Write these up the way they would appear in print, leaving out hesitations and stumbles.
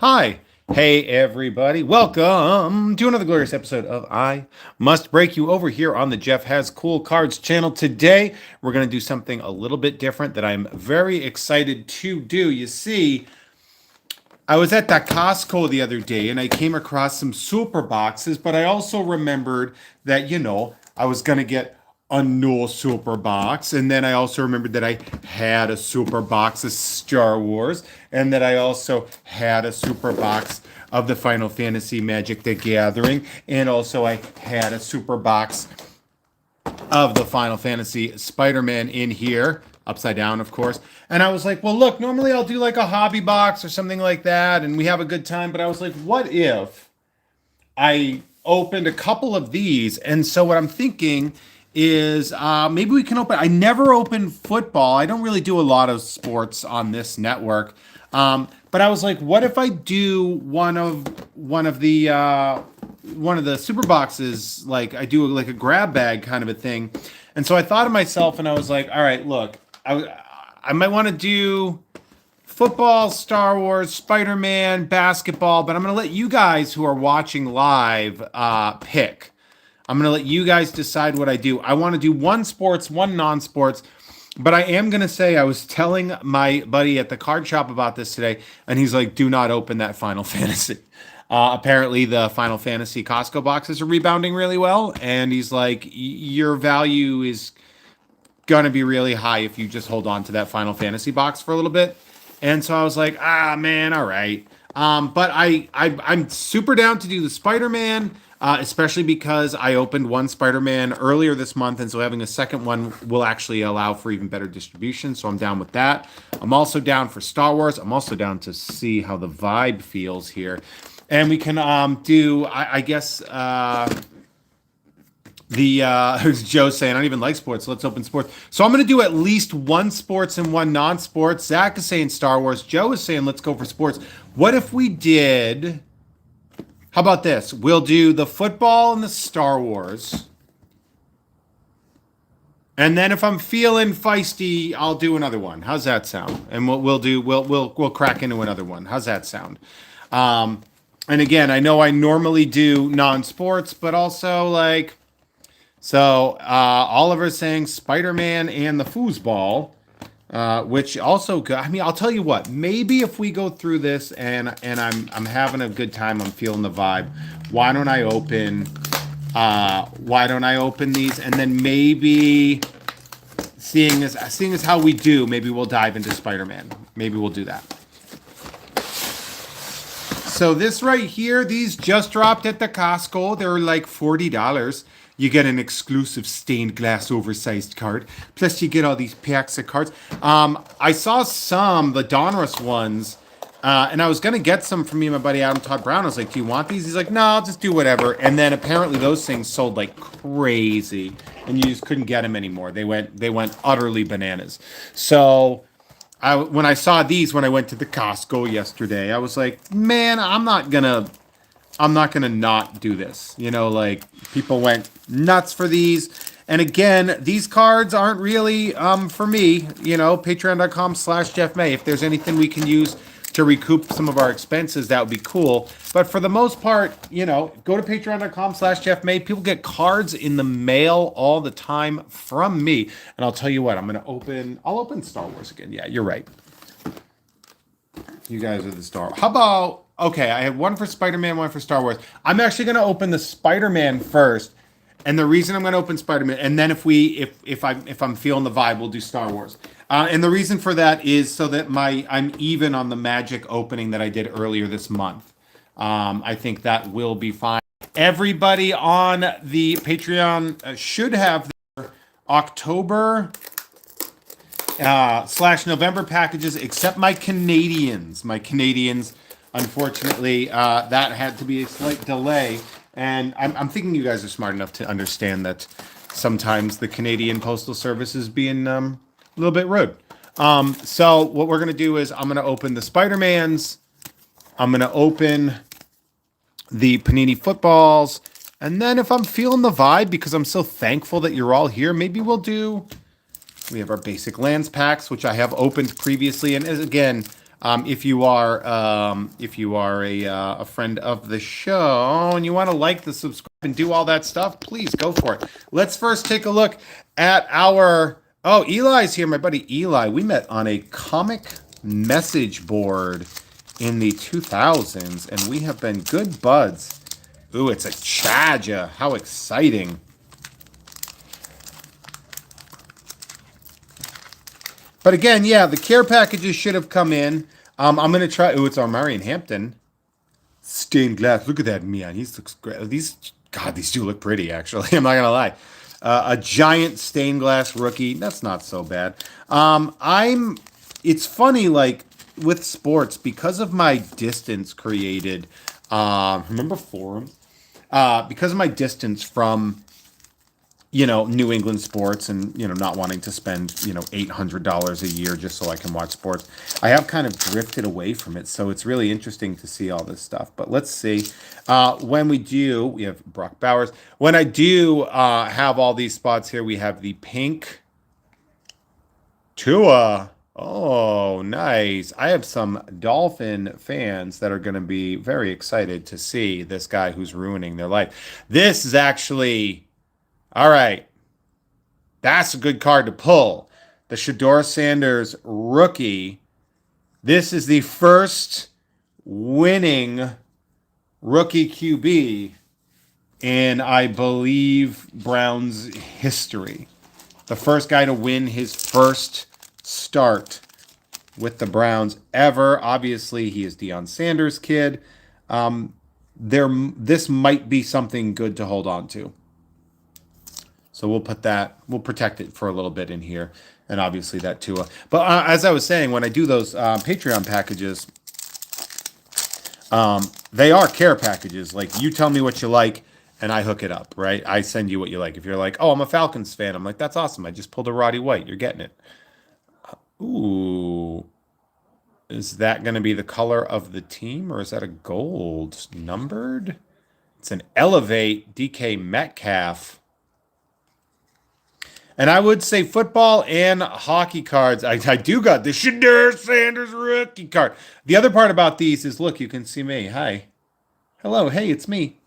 Hi. Hey, everybody. Welcome to another glorious episode of I Must Break You over here on the Jeff Has Cool Cards channel. Today, we're going to do something a little bit different that I'm very excited to do. You see, I was at that Costco the other day and I came across some super boxes, but I also remembered that, I was going to get a new super box. And then I also remembered that I had a super box of Star Wars and that I also had a super box of the Final Fantasy Magic the Gathering. And also I had a super box of the Final Fantasy Spider-Man in here, upside down, of course. And I was like, well, look, normally I'll do like a hobby box or something like that, and we have a good time. But I was like, what if I opened a couple of these? And so what I'm thinking is maybe we can open. I never open football. I don't really do a lot of sports on this network. But I was like, what if I do one of the super boxes, like I do like a grab bag kind of a thing. And so I thought of myself and I was like, all right, look, I might want to do football, Star Wars, Spider-Man, basketball, but I'm going to let you guys who are watching live pick. I'm going to let you guys decide what I do. I want to do one sports, one non-sports, but I am going to say I was telling my buddy at the card shop about this today, and he's like, do not open that Final Fantasy. Apparently, the Final Fantasy Costco boxes are rebounding really well, and he's like, your value is going to be really high if you just hold on to that Final Fantasy box for a little bit. And so I was like, man, all right. But I'm super down to do the Spider-Man, especially because I opened one Spider-Man earlier this month, and so having a second one will actually allow for even better distribution. So I'm down with that. I'm also down for Star Wars. I'm also down to see how the vibe feels here, and we can do, I guess. Joe's saying I don't even like sports. So let's open sports. So I'm going to do at least one sports and one non-sports. Zach is saying Star Wars. Joe is saying let's go for sports. What if we did? How about this? We'll do the football and the Star Wars. And then if I'm feeling feisty, I'll do another one. How's that sound? And we'll crack into another one. How's that sound? And again, I know I normally do non-sports, but also like. So Oliver's saying Spider-Man and the Foosball, which also, I mean, I'll tell you what. Maybe if we go through this and I'm having a good time, I'm feeling the vibe. Why don't I open? Why don't I open these? And then maybe, seeing as how we do, maybe we'll dive into Spider-Man. Maybe we'll do that. So this right here, these just dropped at the Costco. They're like $40. You get an exclusive stained glass oversized card. Plus you get all these packs of cards. I saw the Donruss ones, and I was going to get some from me and my buddy Adam Todd Brown. I was like, do you want these? He's like, no, I'll just do whatever. And then apparently those things sold like crazy, and you just couldn't get them anymore. They went utterly bananas. So when I saw these when I went to the Costco yesterday, I was like, man, I'm not gonna not do this. Like people went nuts for these. And again, these cards aren't really for me. Patreon.com/JeffMay. If there's anything we can use to recoup some of our expenses, that would be cool. But for the most part, go to Patreon.com/JeffMay. People get cards in the mail all the time from me. And I'll tell you what, I'll open Star Wars again. Yeah, you're right. You guys are the Star Wars. How about, okay, I have one for Spider-Man, one for Star Wars. I'm actually going to open the Spider-Man first. And the reason I'm going to open Spider-Man, and then if I'm feeling the vibe, we'll do Star Wars. And the reason for that is so that I'm even on the Magic opening that I did earlier this month. I think that will be fine. Everybody on the Patreon should have their October / November packages, except my Canadians. Unfortunately, that had to be a slight delay. And I'm thinking you guys are smart enough to understand that sometimes the Canadian Postal Service is being a little bit rude. So what we're going to do is I'm going to open the Spider-Mans. I'm going to open the Panini footballs. And then if I'm feeling the vibe, because I'm so thankful that you're all here, maybe we have our basic lands packs, which I have opened previously. And again, If you are a friend of the show and you want to like the subscribe and do all that stuff, please go for it. Let's first take a look at our. Oh, Eli's here, my buddy Eli. We met on a comic message board in the 2000s, and we have been good buds. Ooh, it's a Chaja. How exciting! But again, yeah, the care packages should have come in. I'm gonna try. Oh, it's our Marion Hampton stained glass. Look at that, man. He looks great. These do look pretty. Actually, I'm not gonna lie. A giant stained glass rookie. That's not so bad. I'm. It's funny, like with sports, because of my distance created. Remember forums? Because of my distance from New England sports and, not wanting to spend, $800 a year just so I can watch sports. I have kind of drifted away from it. So it's really interesting to see all this stuff. But let's see. When we have Brock Bowers. When I do have all these spots here, we have the pink Tua. Oh, nice. I have some Dolphin fans that are going to be very excited to see this guy who's ruining their life. This is actually. All right. That's a good card to pull. The Shedeur Sanders rookie. This is the first winning rookie QB in, I believe, Browns history. The first guy to win his first start with the Browns ever. Obviously, he is Deion Sanders' kid. This might be something good to hold on to. So we'll protect it for a little bit in here. And obviously that too. But as I was saying, when I do those Patreon packages, they are care packages. Like, you tell me what you like and I hook it up, right? I send you what you like. If you're like, oh, I'm a Falcons fan, I'm like, that's awesome. I just pulled a Roddy White. You're getting it. Ooh. Is that going to be the color of the team, or is that a gold numbered? It's an Elevate DK Metcalf. And I would say football and hockey cards. I do got the Shedeur Sanders rookie card. The other part about these is, look, you can see me. Hi. Hello. Hey, it's me.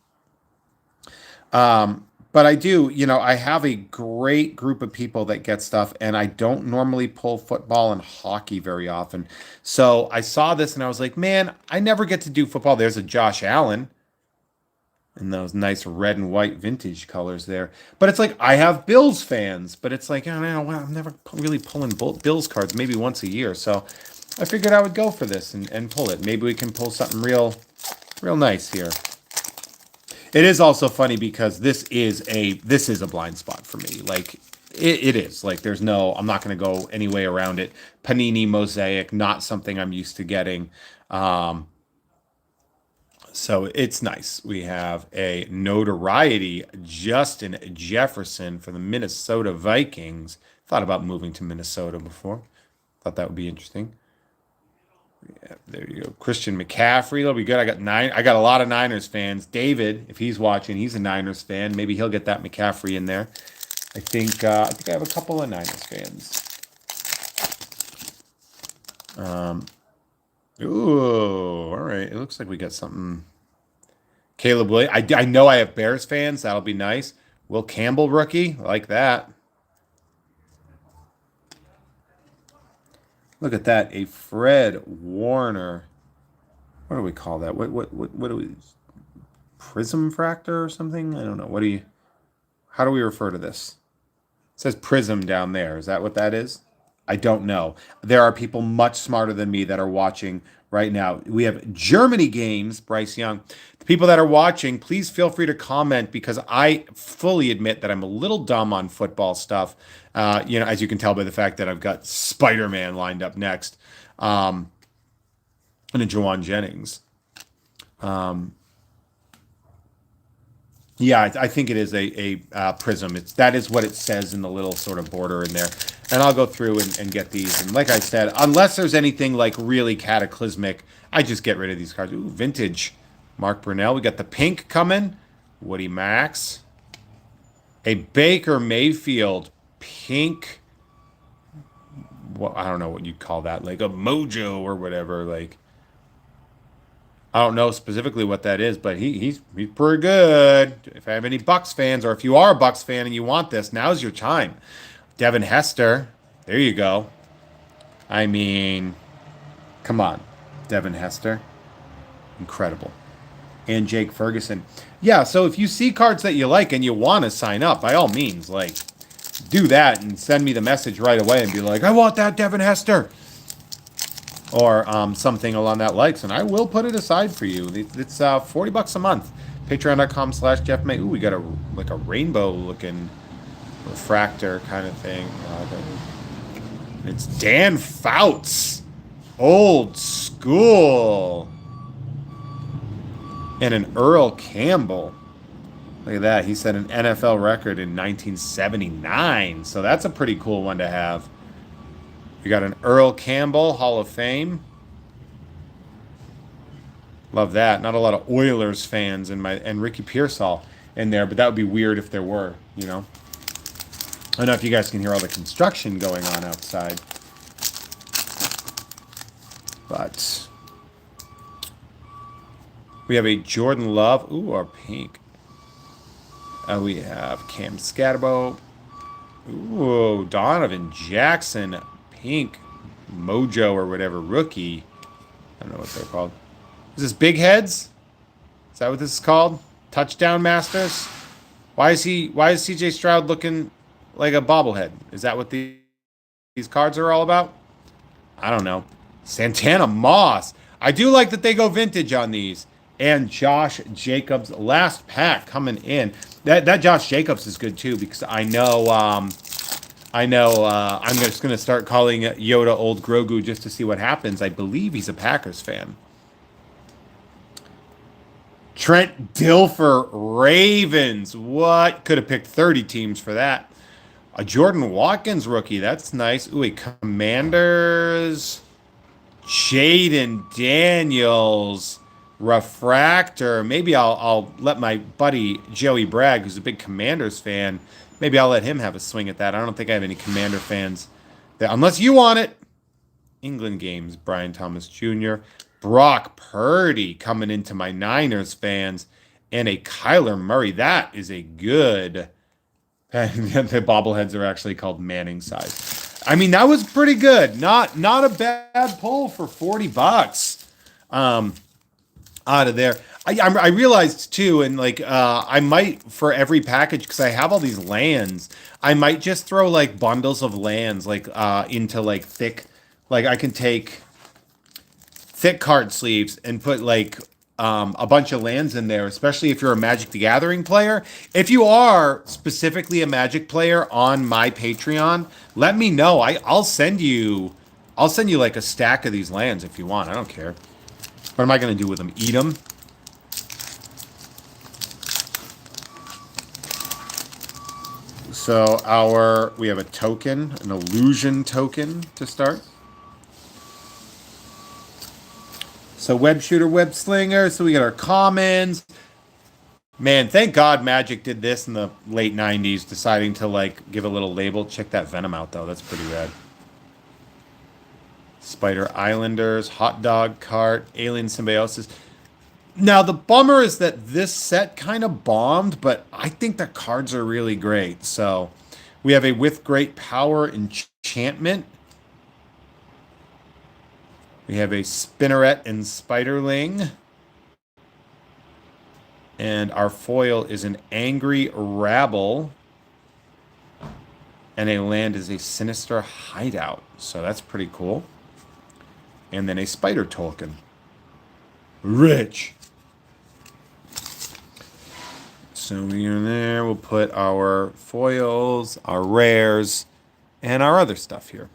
But I do, I have a great group of people that get stuff, and I don't normally pull football and hockey very often. So I saw this and I was like, man, I never get to do football. There's a Josh Allen. And those nice red and white vintage colors there. But it's like, I have Bills fans, but it's like, I don't know, I'm never really pulling Bills cards, maybe once a year. So I figured I would go for this and pull it. Maybe we can pull something real nice here. It is also funny because this is a blind spot for me. Like, it is. Like, I'm not going to go any way around it. Panini Mosaic, not something I'm used to getting. So it's nice. We have a notoriety Justin Jefferson for the Minnesota Vikings. Thought about moving to Minnesota before. Thought that would be interesting. Yeah, there you go. Christian McCaffrey. That'll be good. I got a lot of Niners fans. David, if he's watching, he's a Niners fan. Maybe he'll get that McCaffrey in there. I think I have a couple of Niners fans. Ooh, all right. It looks like we got something. Caleb Williams. I know I have Bears fans. That'll be nice. Will Campbell rookie. I like that. Look at that. A Fred Warner. What do we call that? What do we? Prism fractor or something? I don't know. How do we refer to this? It says prism down there. Is that what that is? I don't know. There are people much smarter than me that are watching right now. We have Germany games, Bryce Young. The people that are watching, please feel free to comment, because I fully admit that I'm a little dumb on football stuff. As you can tell by the fact that I've got Spider-Man lined up next, and a Jawan Jennings. Yeah, I think it is a prism. That is what it says in the little sort of border in there. And I'll go through and get these. And like I said, unless there's anything like really cataclysmic, I just get rid of these cards. Ooh, vintage Mark Brunell. We got the pink coming. Woody Max. A Baker Mayfield pink well, I don't know what you'd call that, like a mojo or whatever. Like I don't know specifically what that is, but he's pretty good. If I have any Bucks fans, or if you are a Bucks fan and you want this, now's your time. Devin Hester, there you go. I mean, come on, Devin Hester, incredible. And Jake Ferguson. Yeah, so if you see cards that you like and you want to sign up, by all means, like, do that and send me the message right away and be like, I want that Devin Hester. Or something along that likes, and I will put it aside for you. It's $40 a month. Patreon.com/Jeff May. Ooh, we got a rainbow looking refractor kind of thing. It's Dan Fouts. Old school. And an Earl Campbell. Look at that. He set an NFL record in 1979. So that's a pretty cool one to have. We got an Earl Campbell, Hall of Fame. Love that. Not a lot of Oilers fans and Ricky Pearsall in there, but that would be weird if there were, you know. I don't know if you guys can hear all the construction going on outside. But we have a Jordan Love. Ooh, our pink. We have Cam Scatterbo. Ooh, Donovan Jackson. Pink Mojo or whatever. Rookie. I don't know what they're called. Is this Big Heads? Is that what this is called? Touchdown Masters? Why is CJ Stroud looking like a bobblehead? Is that what these cards are all about? I don't know. Santana Moss. I do like that they go vintage on these. And Josh Jacobs, last pack coming in. That Josh Jacobs is good too, because I know I'm just going to start calling Yoda Old Grogu just to see what happens. I believe he's a Packers fan. Trent Dilfer, Ravens. What? Could have picked 30 teams for that. A Jordan Watkins rookie. That's nice. Ooh, a Commanders. Jaden Daniels. Refractor. Maybe I'll let my buddy Joey Bragg, who's a big Commanders fan, maybe I'll let him have a swing at that. I don't think I have any Commander fans there, unless you want it. England games, Brian Thomas Jr., Brock Purdy coming into my Niners fans, and a Kyler Murray. That is a good. The bobbleheads are actually called Manning size. I mean, that was pretty good. Not a bad pull for $40. Out of there. I realized too, and like I might, for every package, because I have all these lands, I might just throw like bundles of lands like into like thick, like I can take thick card sleeves and put like a bunch of lands in there, especially if you're a Magic the Gathering player. If you are specifically a Magic player on my Patreon, let me know. I'll send you like a stack of these lands if you want. I don't care. What am I going to do with them? Eat them? So we have a token, an illusion token to start. So web shooter, web slinger. So we got our commons. Man, thank God Magic did this in the late 90s, deciding to like give a little label. Check that Venom out though. That's pretty rad. Spider Islanders, Hot Dog Cart, Alien Symbiosis. Now, the bummer is that this set kind of bombed, but I think the cards are really great. So, we have a With Great Power Enchantment. We have a Spinneret and Spiderling. And our foil is an Angry Rabble. And a land is a Sinister Hideout. So, that's pretty cool. And then a spider token. Rich. So we're there. We'll put our foils, our rares, and our other stuff here.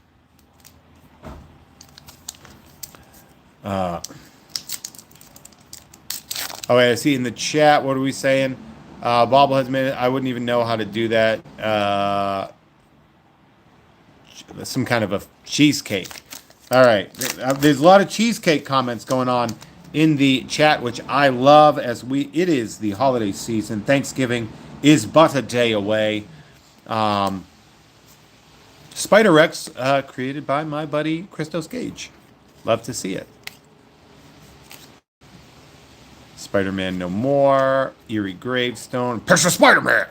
Oh, I see in the chat. What are we saying? Bobbleheads minute. I wouldn't even know how to do that. Some kind of a cheesecake. All right, there's a lot of cheesecake comments going on in the chat, which I love, as it is the holiday season. Thanksgiving is but a day away. Spider Rex, created by my buddy Christos Gage. Love to see it. Spider-Man No More, Eerie Gravestone, Pressure Spider-Man,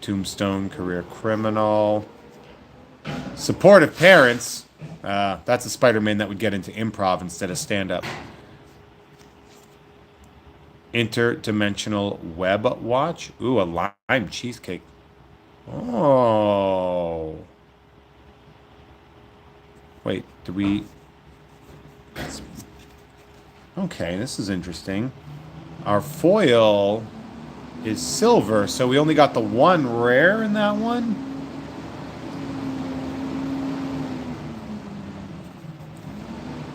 Tombstone, Career Criminal, Supportive Parents. That's a Spider-Man that would get into improv instead of stand-up. Interdimensional Web Watch. Ooh, a lime cheesecake. Oh. Wait, do we... Okay, this is interesting. Our foil is silver, so we only got the one rare in that one?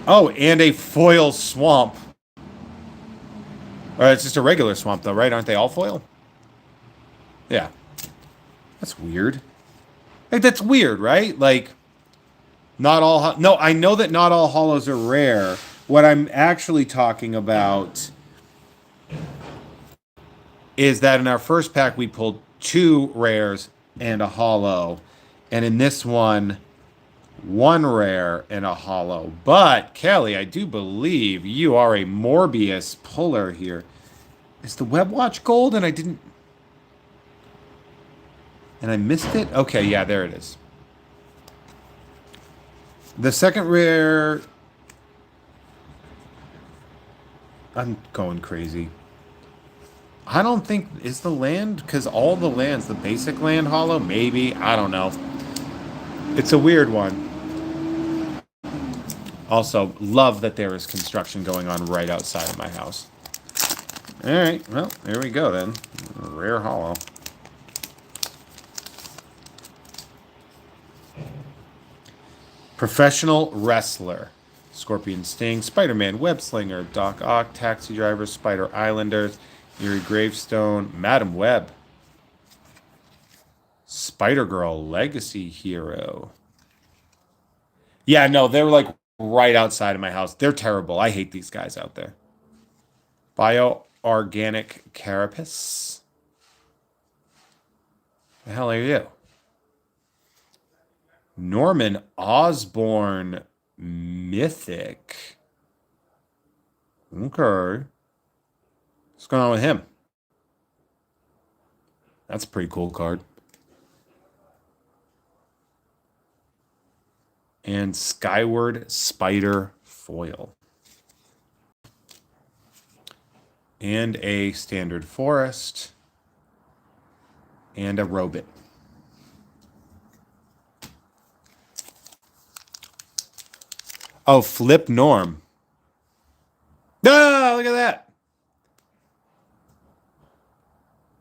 Oh, and a foil swamp. It's just a regular swamp, though, right? Aren't they all foil? Yeah. That's weird. Like, that's weird, right? Like, not all... No, I know that not all hollows are rare. What I'm actually talking about is that in our first pack, we pulled 2 rares and a hollow. And in this one, 1 rare and a hollow. But, Kelly, I do believe you are a Morbius puller here. Is the Web Watch gold and I didn't... And I missed it? Okay, yeah, there it is. The second rare... I'm going crazy. I don't think... Is the land? Because all the lands, the basic land hollow? Maybe. I don't know. It's a weird one. Also, love that there is construction going on right outside of my house. Alright, well, there we go then. Rare hollow. Professional Wrestler. Scorpion Sting, Spider-Man, Web Slinger, Doc Ock, Taxi Driver, Spider Islanders, Eerie Gravestone, Madam Web, Spider-Girl, Legacy Hero. Yeah, no, they're like right outside of my house. They're terrible. I hate these guys out there. Bioorganic Carapace. The hell are you? Norman Osborn Mythic. Okay. What's going on with him? That's a pretty cool card. And Skyward Spider Foil. And a Standard Forest. And a Robit. Oh, Flip Norm. Ah, look at that.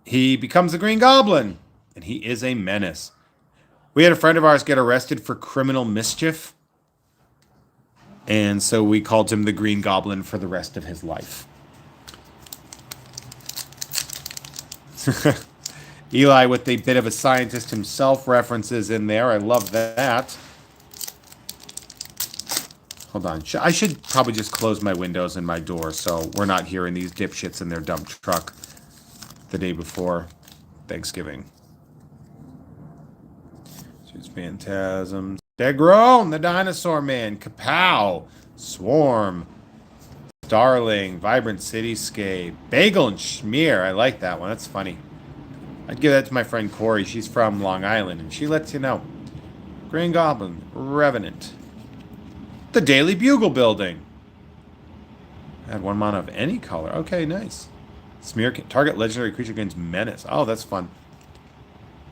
He becomes the Green Goblin, and he is a menace. We had a friend of ours get arrested for criminal mischief, and so we called him the Green Goblin for the rest of his life. Eli with a bit of a scientist himself references in there. I love that. Hold on. I should probably just close my windows and my door so we're not hearing these dipshits in their dump truck the day before Thanksgiving. Choose Phantasms. Degrown, the Dinosaur Man. Kapow. Swarm. Starling. Vibrant Cityscape. Bagel and Schmear. I like that one. That's funny. I'd give that to my friend Corey. She's from Long Island, and she lets you know. Green Goblin. Revenant. The Daily Bugle Building. Add 1 mana of any color. Okay, nice. Smear target legendary creature gains menace. Oh, that's fun.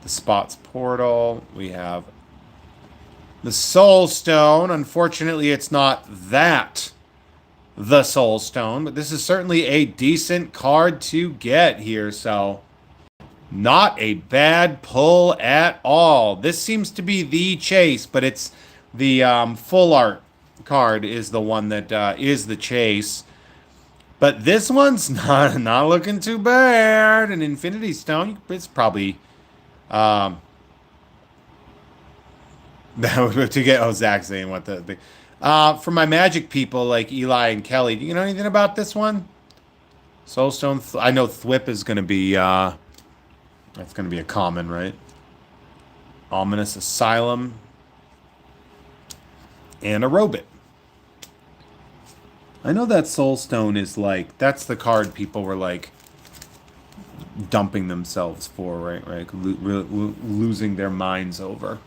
The Spots Portal. We have the Soul Stone. Unfortunately, it's not that the Soul Stone, but this is certainly a decent card to get here, so not a bad pull at all. This seems to be the chase, but it's the full art card is the one that is the chase. But this one's not looking too bad. An Infinity Stone, it's probably to get. Oh, Zach saying what the for my Magic people like Eli and Kelly. Do you know anything about this one? Soulstone. I know Thwip is going to be that's going to be a common, right? Ominous Asylum, and a Robot. I know that Soulstone is like, that's the card people were like dumping themselves for, right? Right, losing their minds over.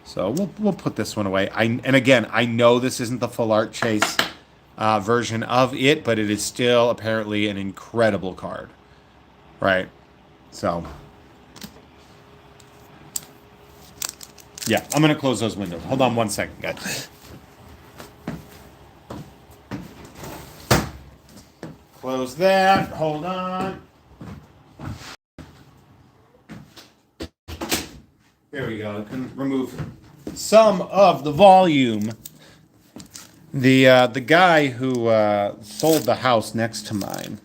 So we'll put this one away. And again, I know this isn't the full art chase version of it, but it is still apparently an incredible card, right? So yeah, I'm gonna close those windows. Hold on one second, guys. Close that. Hold on. There we go. I can remove some of the volume. The guy who sold the house next to mine,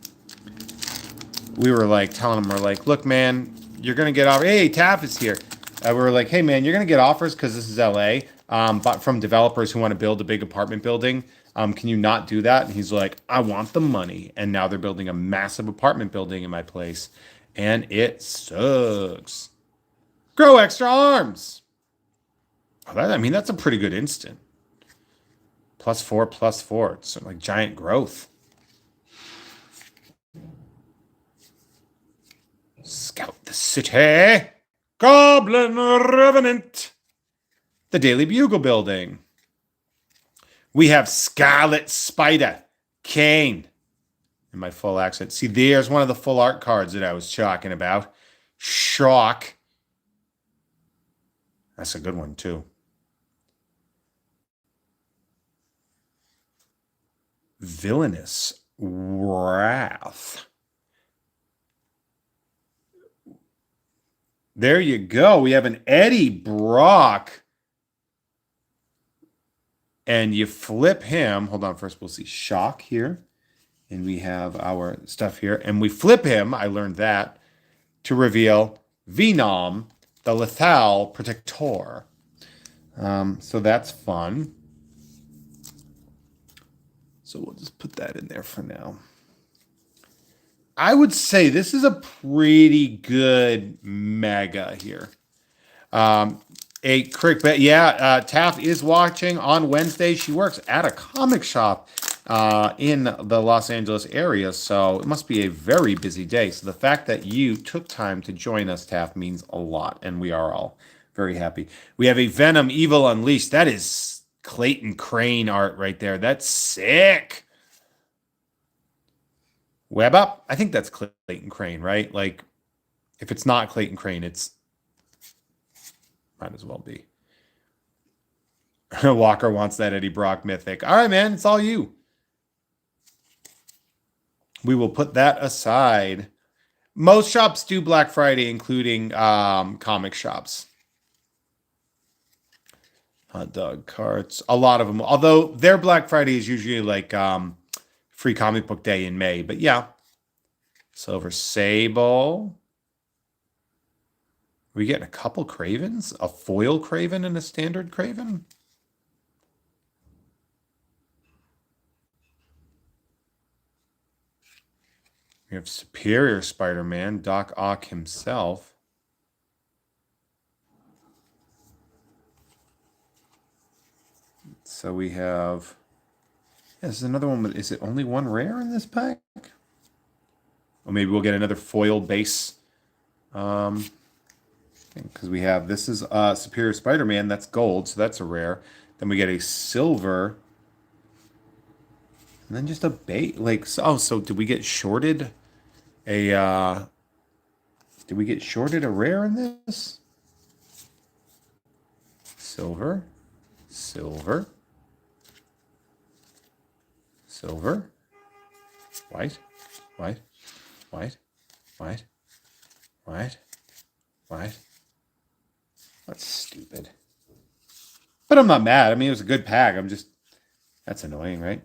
we were like telling him, we're like, look, man, you're gonna get offers. Hey, Taff is here. We were like, hey, man, you're gonna get offers because this is LA, but from developers who want to build a big apartment building. Can you not do that? And he's like, I want the money. And now they're building a massive apartment building in my place, and it sucks. Grow extra arms. Oh, I mean, that's a pretty good instant. +4/+4. It's like giant growth. Scout the city. Goblin Revenant. The Daily Bugle building. We have Scarlet Spider. Kane. In my full accent. See, there's one of the full art cards that I was talking about. Shock. That's a good one, too. Villainous Wrath. There you go. We have an Eddie Brock. And you flip him. Hold on. First, we'll see Shock here. And we have our stuff here. And we flip him. I learned that. To reveal Venom, the Lethal Protector. So that's fun. So we'll just put that in there for now. I would say this is a pretty good mega here. A quick bet. Yeah, Taff is watching on Wednesday. She works at a comic shop in the Los Angeles area, so it must be a very busy day. So the fact that you took time to join us, Taff, means a lot, and we are all very happy. We have a Venom Evil Unleashed. That is Clayton Crane art right there. That's sick. Web Up. I think that's Clayton Crane, right? Like, if it's not Clayton Crane, it's might as well be. Walker wants that Eddie Brock mythic. All right, man, it's all you. We will put that aside. Most shops do Black Friday, including comic shops. Hot dog carts. A lot of them. Although their Black Friday is usually like free comic book day in May. But yeah. Silver Sable. Are we getting a couple Cravens? A foil Craven and a standard Craven? We have Superior Spider-Man, Doc Ock himself. So we have... Yeah, this is another one. Is it only one rare in this pack? Or maybe we'll get another foil base. Because we have... This is Superior Spider-Man. That's gold, so that's a rare. Then we get a silver... And then just a bait, like, oh, so did we get shorted a rare in this? Silver, silver, silver, white, white, white, white, white, white. That's stupid. But I'm not mad. I mean, it was a good pack. That's annoying, right?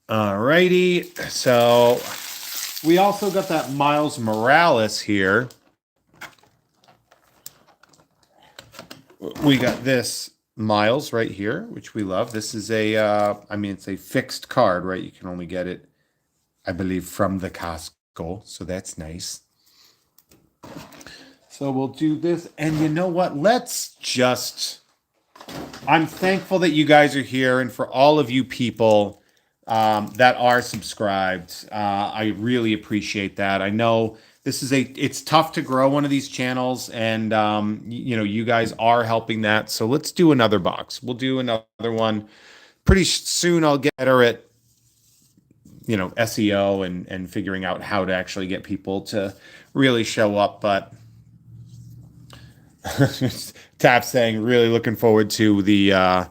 Alrighty, so we also got that Miles Morales here. We got this Miles right here, which we love. This is it's a fixed card, right? You can only get it, I believe, from the Costco, so that's nice. So we'll do this. And you know what? I'm thankful that you guys are here. And for all of you people that are subscribed, I really appreciate that. I know it's tough to grow one of these channels. And, you guys are helping that. So let's do another box. We'll do another one. Pretty soon I'll get better at SEO and figuring out how to actually get people to really show up. But Tap saying really looking forward to the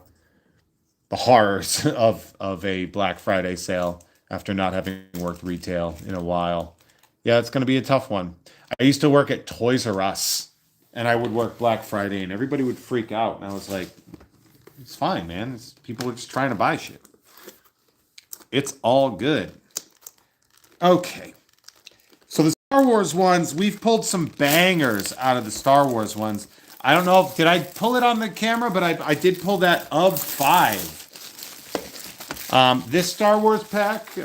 horrors of a Black Friday sale after not having worked retail in a while. Yeah, it's going to be a tough one. I used to work at Toys R Us, and I would work Black Friday, and everybody would freak out. And I was like, it's fine, man. People are just trying to buy shit. It's all good. Okay. So the Star Wars ones, we've pulled some bangers out of the Star Wars ones. I don't know, did I pull it on the camera? But I did pull that of 5. This Star Wars pack,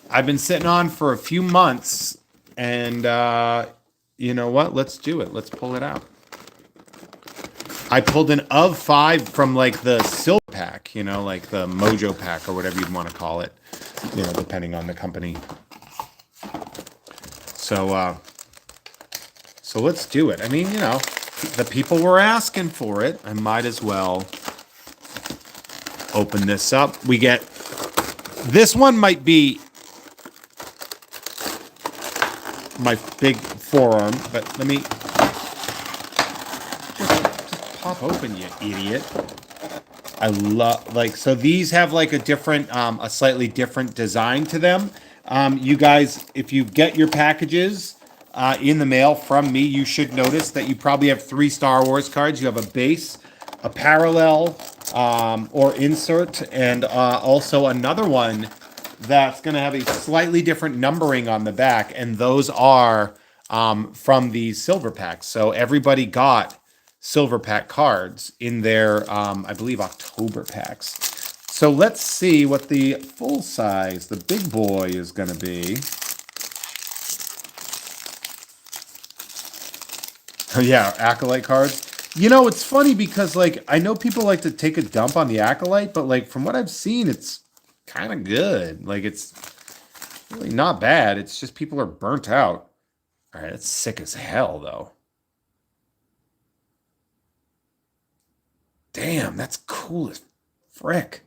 I've been sitting on for a few months. And you know what? Let's do it. Let's pull it out. I pulled an of 5 from like the silver pack, like the Mojo pack or whatever you'd want to call it, depending on the company. So let's do it. I mean, the people were asking for it. I might as well open this up. This one might be my big forearm, but let me just pop open, you idiot. I love, so these have like a slightly different design to them. You guys, if you get your packages in the mail from me, you should notice that you probably have 3 Star Wars cards. You have a base, a parallel, or insert, and also another one that's going to have a slightly different numbering on the back, and those are from the silver packs. So everybody got silver pack cards in their, I believe, October packs. So let's see what the full size, the big boy, is going to be. Oh, yeah, Acolyte cards. It's funny because, I know people like to take a dump on the Acolyte, but, from what I've seen, it's kind of good. It's really not bad. It's just people are burnt out. All right, that's sick as hell, though. Damn, that's cool as frick.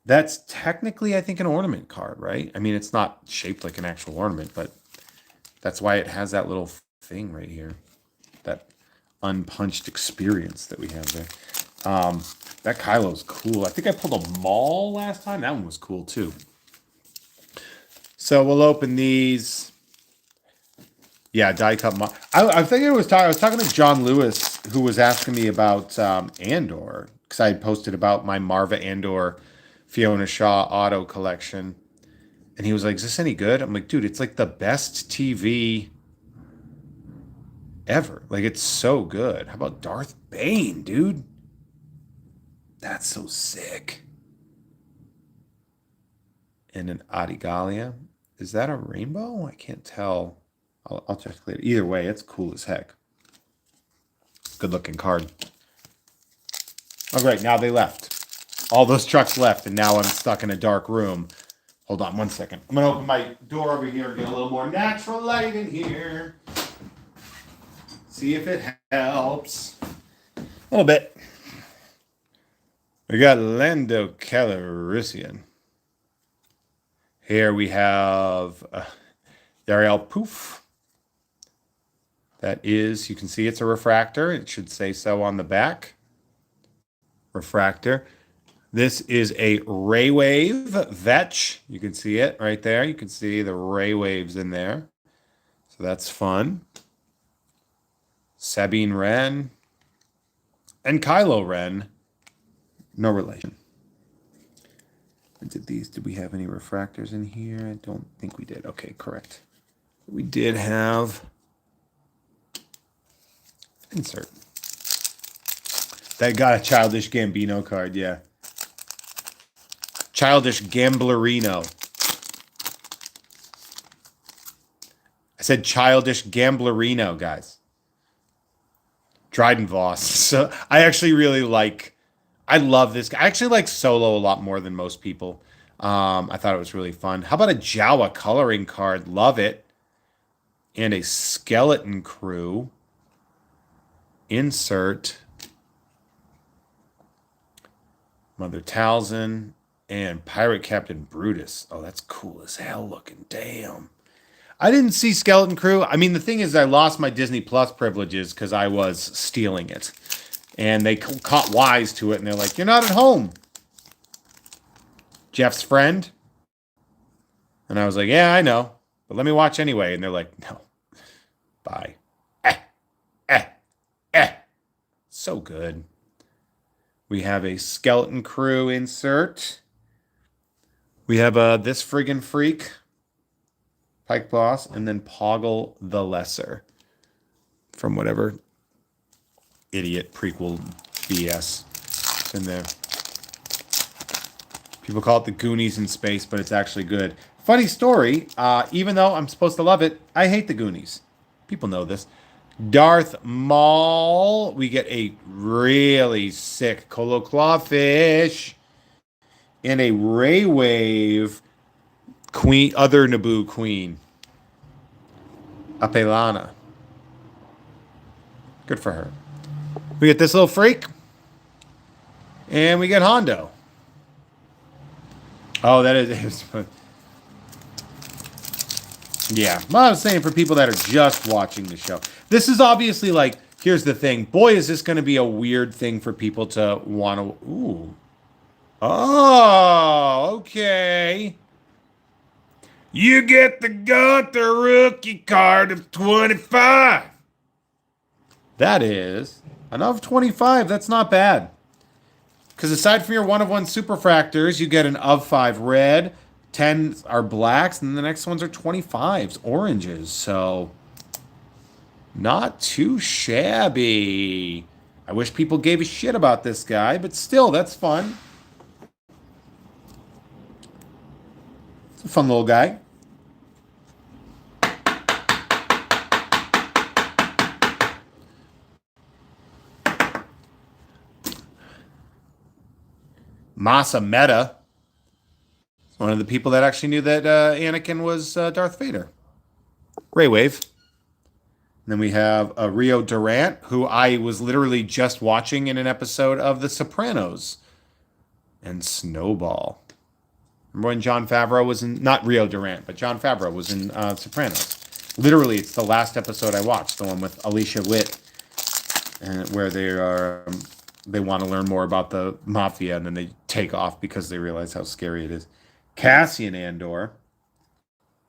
That's technically, I think, an ornament card, right? I mean, it's not shaped like an actual ornament, but that's why it has that little thing right here. That unpunched experience that we have there. That Kylo's cool. I think I pulled a Maul last time. That one was cool, too. So we'll open these. Yeah, die cut. I think I was talking to John Lewis, who was asking me about Andor, because I had posted about my Marva Andor Fiona Shaw auto collection, and he was like, "Is this any good?" I'm like, "Dude, it's like the best TV ever. It's so good. How about Darth Bane, dude? That's so sick." And an Adigalia. Is that a rainbow? I can't tell. I'll check later. Either way, it's cool as heck. Good looking card. Oh, great. Now they left. All those trucks left, and now I'm stuck in a dark room. Hold on one second. I'm going to open my door over here and get a little more natural light in here. See if it helps. A little bit. We got Lando Calrissian. Here we have Dariel Poof. That is, you can see it's a refractor. It should say so on the back. Refractor. This is a Ray Wave Vetch. You can see it right there. You can see the Ray Waves in there. So that's fun. Sabine Wren. And Kylo Ren. No relation. Did we have any refractors in here? I don't think we did. Okay, correct. We did have insert. That got a Childish Gambino card, yeah. Childish Gamblerino. I said childish gamblerino, guys. Dryden Voss. So I actually really like. I love this guy. I actually like Solo a lot more than most people. I thought it was really fun. How about a Jawa coloring card? Love it. And a skeleton crew. Insert. Mother Talzin and Pirate Captain Brutus. Oh, that's cool as hell looking. Damn. I didn't see Skeleton Crew. I mean, the thing is, I lost my Disney Plus privileges because I was stealing it. And they caught wise to it, and they're like, you're not at home. Jeff's friend. And I was like, yeah, I know. But let me watch anyway. And they're like, no. Bye. Eh. Eh. Eh. So good. We have a Skeleton Crew insert. We have this friggin' freak. Pike Boss. And then Poggle the Lesser. From whatever idiot prequel BS in there. People call it the Goonies in space, but it's actually good. Funny story, even though I'm supposed to love it, I hate the Goonies. People know this. Darth Maul. We get a really sick Colo Clawfish. And a Ray Wave Queen, other Naboo Queen. Apelana. Good for her. We get this little freak. And we get Hondo. Oh, that is... Yeah. Well, I was saying for people that are just watching the show. This is obviously like... Here's the thing. Boy, is this going to be a weird thing for people to want to... Ooh. Oh, okay. You get the Gunther rookie card of 25. That is... Enough 25, that's not bad. Because aside from your 1/1 superfractors, you get an of 5 red, 10 are blacks, and the next ones are 25s, oranges. So, not too shabby. I wish people gave a shit about this guy, but still, that's fun. It's a fun little guy. Masa Meta. One of the people that actually knew that Anakin was Darth Vader. Ray Wave. And then we have Rio Durant, who I was literally just watching in an episode of The Sopranos. And Snowball. Remember when Jon Favreau was in... Not Rio Durant, but Jon Favreau was in Sopranos. Literally, it's the last episode I watched. The one with Alicia Witt. And where they are... They want to learn more about the mafia, and then they take off because they realize how scary it is. Cassian Andor.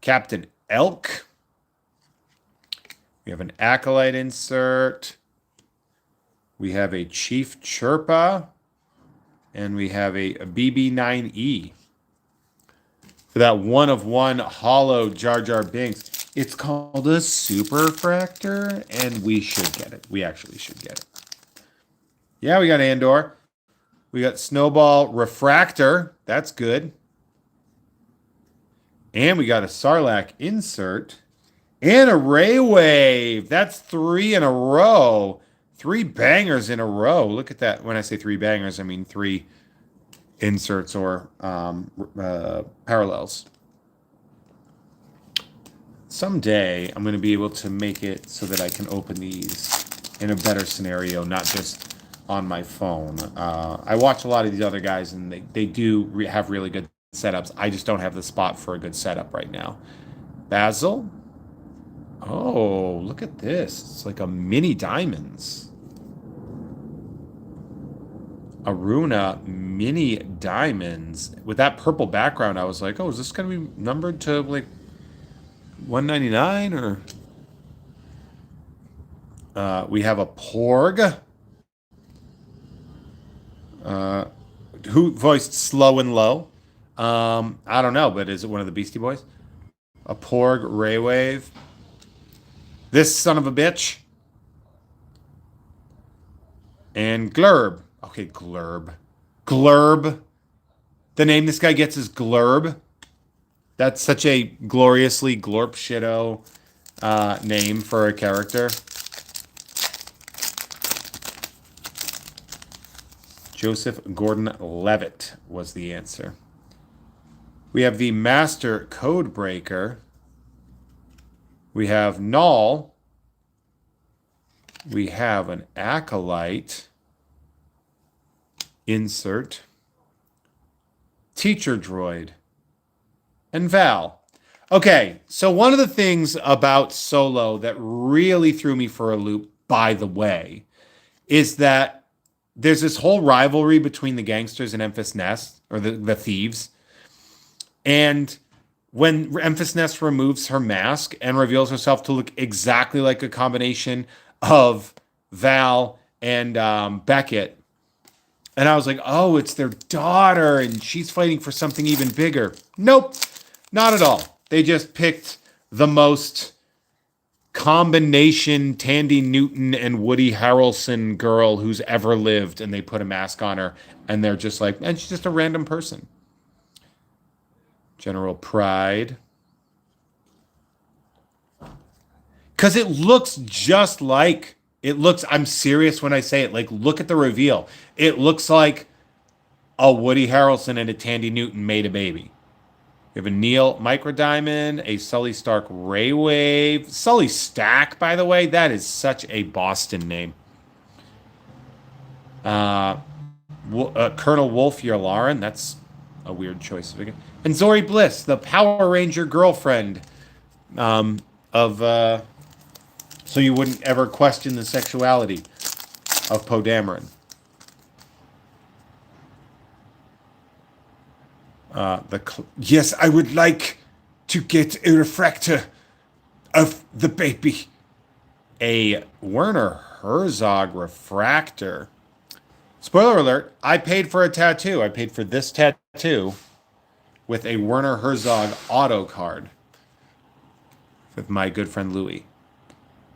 Captain Elk. We have an Acolyte insert. We have a Chief Chirpa. And we have a BB-9E. For that 1/1 hollow Jar Jar Binks. It's called a Superfractor, and we should get it. We actually should get it. Yeah, we got Andor. We got Snowball Refractor. That's good. And we got a Sarlacc insert. And a Ray Wave. That's 3 in a row. 3 bangers in a row. Look at that. When I say 3 bangers, I mean 3 inserts or parallels. Someday, I'm going to be able to make it so that I can open these in a better scenario, not just on my phone. I watch a lot of these other guys, and they do have really good setups. I just don't have the spot for a good setup right now. Basil. Oh, look at this. It's like a mini diamonds. Aruna mini diamonds. With that purple background, I was like, oh, is this going to be numbered to like 199 or... we have a Porg. Who voiced Slow and Low? I don't know, but is it one of the Beastie Boys? A Porg Ray Wave. This son of a bitch. And Glurb. Okay, Glurb. Glurb. The name this guy gets is Glurb. That's such a gloriously glorp shitto. name for a character? Joseph Gordon-Levitt was the answer. We have the Master Codebreaker. We have Null. We have an Acolyte. Insert. Teacher Droid. And Val. Okay, so one of the things about Solo that really threw me for a loop, by the way, is that there's this whole rivalry between the gangsters and Enfys Nest, or the thieves. And when Enfys Nest removes her mask and reveals herself to look exactly like a combination of Val and Beckett, and I was like, oh, it's their daughter, and she's fighting for something even bigger. Nope, not at all. They just picked the most combination Tandy Newton and Woody Harrelson girl who's ever lived, and they put a mask on her, and they're just like, and she's just a random person. General Pride. Because it looks just like, I'm serious when I say it, like, look at the reveal. It looks like a Woody Harrelson and a Tandy Newton made a baby. We have a Neil Microdiamond, a Sully Stark Raywave. Sully Stack, by the way, that is such a Boston name. Colonel Wolf Yularen, that's a weird choice. And Zori Bliss, the Power Ranger girlfriend so you wouldn't ever question the sexuality of Poe Dameron. Yes, I would like to get a refractor of the baby. A Werner Herzog refractor. Spoiler alert, I paid for a tattoo. I paid for this tattoo with a Werner Herzog auto card with my good friend Louis.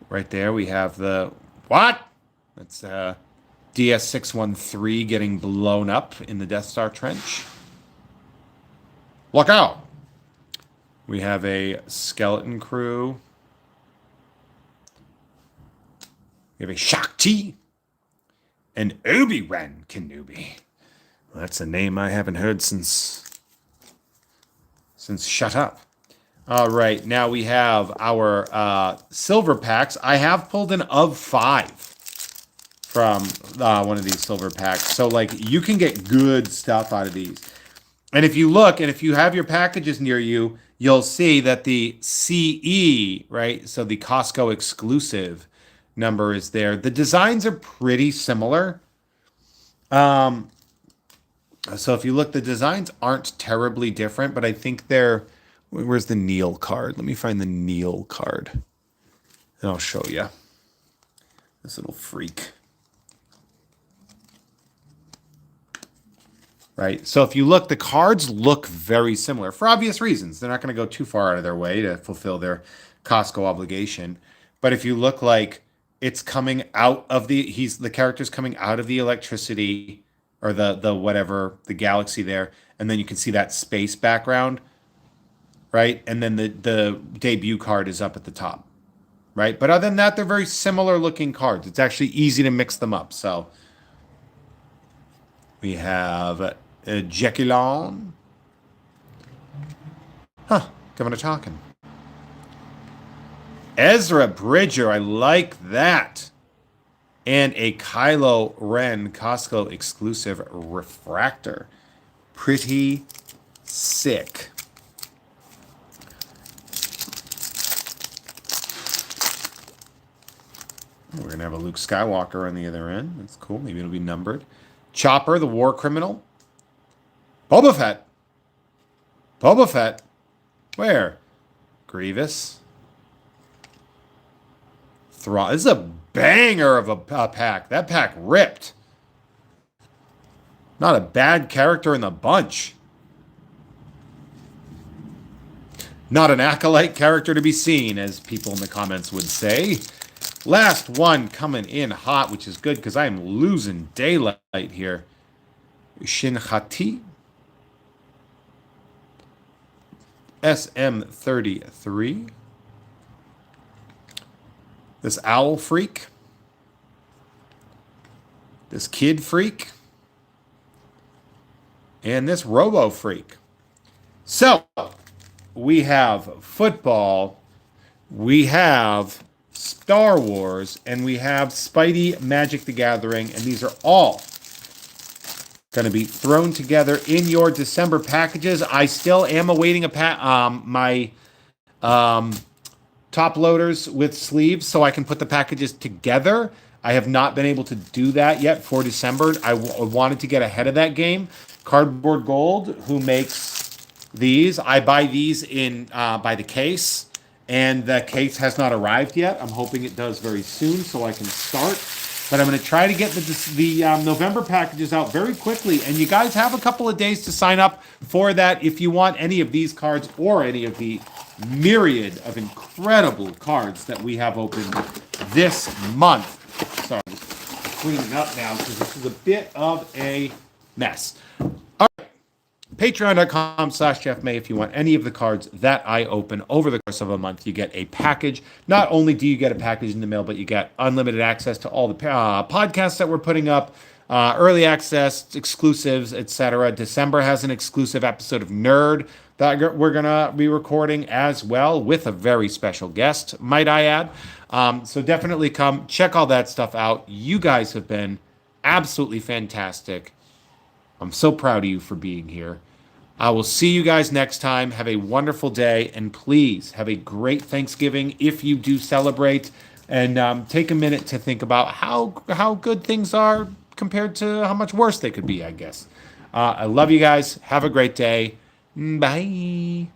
Right there we have the... What? That's DS-613 getting blown up in the Death Star trench. Look out! We have a skeleton crew. We have a Shakti. And Obi-Wan Kenobi. Well, that's a name I haven't heard since Shut Up. All right, now we have our silver packs. I have pulled an of 5 from one of these silver packs. So, like, you can get good stuff out of these. And if you look, and if you have your packages near you, you'll see that the CE, right, so the Costco exclusive number is there. The designs are pretty similar. So if you look, the designs aren't terribly different, but I think they're... Where's the Neil card? Let me find the Neil card. And I'll show you. This little freak. Right? So if you look, the cards look very similar for obvious reasons. They're not going to go too far out of their way to fulfill their Costco obligation. But if you look, like, it's coming out of the character's coming out of the electricity or the whatever, the galaxy there, and then you can see that space background, right? And then the debut card is up at the top, right? But other than that, they're very similar looking cards. It's actually easy to mix them up. So we have Jekyllon. Governor talking. Ezra Bridger, I like that. And a Kylo Ren Costco exclusive refractor. Pretty sick. We're going to have a Luke Skywalker on the other end. That's cool. Maybe it'll be numbered. Chopper, the war criminal. Boba Fett. Boba Fett. Where? Grievous. This is a banger of a pack. That pack ripped. Not a bad character in the bunch. Not an acolyte character to be seen, as people in the comments would say. Last one coming in hot, which is good because I am losing daylight here. Shin Hati. SM33. this owl freak, this kid freak, and this robo freak. So we have football, we have Star Wars, and we have Spidey Magic the Gathering, and these are all going to be thrown together in your December packages. I still am awaiting my top loaders with sleeves so I can put the packages together. I have not been able to do that yet for December. I wanted to get ahead of that game. Cardboard Gold, who makes these, I buy these in by the case, and the case has not arrived yet. I'm hoping it does very soon so I can start. But I'm going to try to get the November packages out very quickly. And you guys have a couple of days to sign up for that if you want any of these cards or any of the myriad of incredible cards that we have opened this month. Sorry, I'm just cleaning up now because this is a bit of a mess. All right. Patreon.com/Jeff May. If you want any of the cards that I open over the course of a month, you get a package. Not only do you get a package in the mail, but you get unlimited access to all the podcasts that we're putting up, early access, exclusives, etc. December has an exclusive episode of Nerd that we're going to be recording as well with a very special guest, might I add. So definitely come check all that stuff out. You guys have been absolutely fantastic. I'm so proud of you for being here. I will see you guys next time. Have a wonderful day, and please have a great Thanksgiving if you do celebrate. And take a minute to think about how good things are compared to how much worse they could be, I guess. I love you guys. Have a great day. Bye.